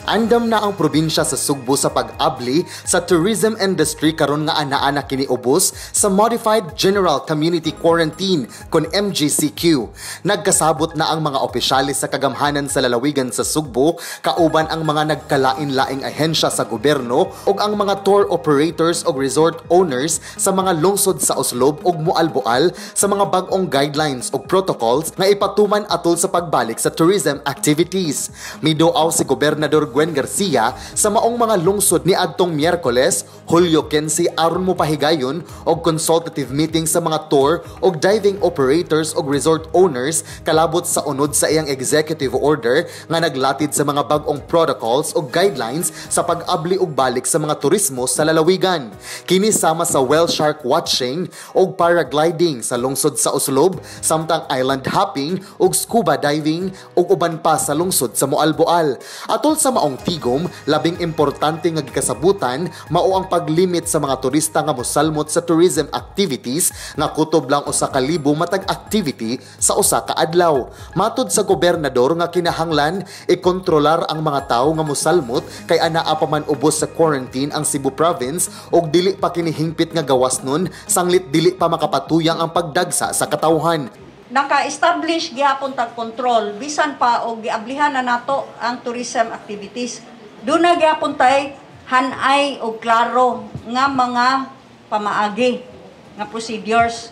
Andam na ang probinsya sa Sugbo sa Mag-Abli sa tourism industry karon nga anaa kini ubos sa Modified General Community Quarantine kon MGCQ. Nagkasabot na ang mga opisyalis sa kagamhanan sa lalawigan sa Sugbo, kauban ang mga nagkalain-laing ahensya sa gobyerno ug ang mga tour operators ug resort owners sa mga lungsod sa Oslob ug Mualboal sa mga bag-ong guidelines ug protocols nga ipatuman atol sa pagbalik sa tourism activities. Miduaw si Gobernador Gwen Garcia sa maong mga lungsod ni adtong Miyerkules, Hulyo 15 aron mo pahigayon og consultative meeting sa mga tour og diving operators og resort owners kalabot sa unod sa iyang executive order nga naglatid sa mga bag-ong protocols og guidelines sa pag-abli og balik sa mga turismo sa lalawigan. Kini sama sa whale shark watching og paragliding sa lungsod sa Oslob, samtang island hopping og scuba diving og uban pa sa lungsod sa Mualboal. Atol sa maong tigom, labing importante nga gikasabutan mao ang paglimit sa mga turista nga mosalmot sa tourism activities nga kutob lang usa ka libo matag activity sa usa ka adlaw. Matud sa gobernador nga kinahanglan ikontrolar ang mga tawo nga mosalmot kay anaa pa man ubos sa quarantine ang Cebu province og dili pa kinihingpit nga gawas nun sanglit dili pa makapatuyang ang pagdagsa sa katawhan. Naka-establish gihapon tag control bisan pa og giablihan na nato ang tourism activities. Doon na gihapon tay hanay og klaro nga mga pamaagi nga procedures.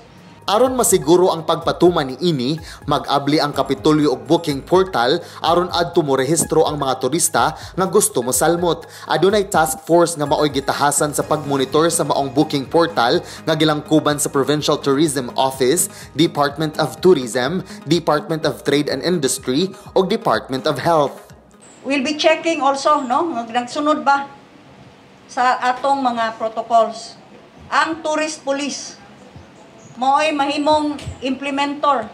Aron masiguro ang pagpatuman ni ini, Mag-Abli ang kapitulyo og booking portal aron adto mo rehistro ang mga turista nga gusto mo salmot. Adunay task force nga maoy gitahasan sa pagmonitor sa maong booking portal nga gilangkuban sa Provincial Tourism Office, Department of Tourism, Department of Trade and Industry ug Department of Health. We'll be checking also nagsunod ba sa atong mga protocols. Ang tourist police mo'y mahimong implementor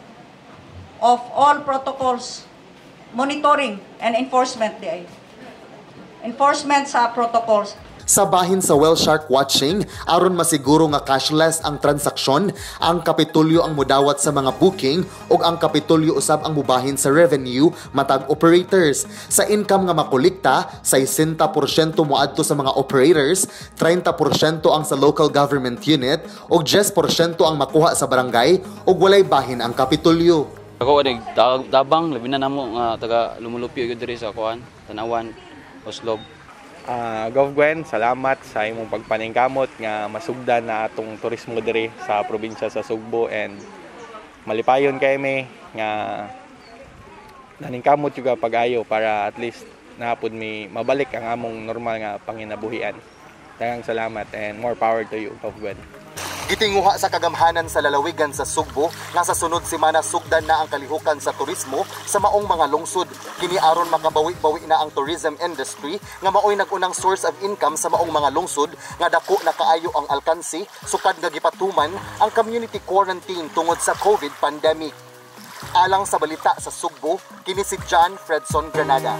of all protocols, monitoring and enforcement enforcement sa protocols. Sa bahin sa whale shark watching, aron masiguro nga cashless ang transaksyon, ang kapitulyo ang mudawat sa mga booking ug ang kapitulyo usab ang mubahin sa revenue matag operators. Sa income nga makolekta, 60% moadto sa mga operators, 30% ang sa local government unit ug 10% ang makuha sa barangay ug walay bahin ang kapitulyo. Ako anig dabang labi na namo nga taga lumulupyo gyud diri sa kuan, Tanawan, Oslob. Gov Gwen, salamat sa imong pagpaningkamot nga masugdan na atong turismo diri sa probinsya sa Sugbo, and malipayon kay mi nga naningkamot juga pag-ayo para at least napud mi mabalik ang among normal nga panginabuhian. Daghang salamat and more power to you, Gov Gwen. Gitinguha sa kagamhanan sa lalawigan sa Sugbo nga sa sunod semana sugdan na ang kalihukan sa turismo sa maong mga lungsod. Kini aron makabawi-bawi na ang tourism industry nga maoy nag-unang source of income sa maong mga lungsod nga dako na kaayo ang alkansi sukad nga gipatuman ang community quarantine tungod sa COVID pandemic. Alang sa balita sa Sugbo, kini si John Fredson Granada.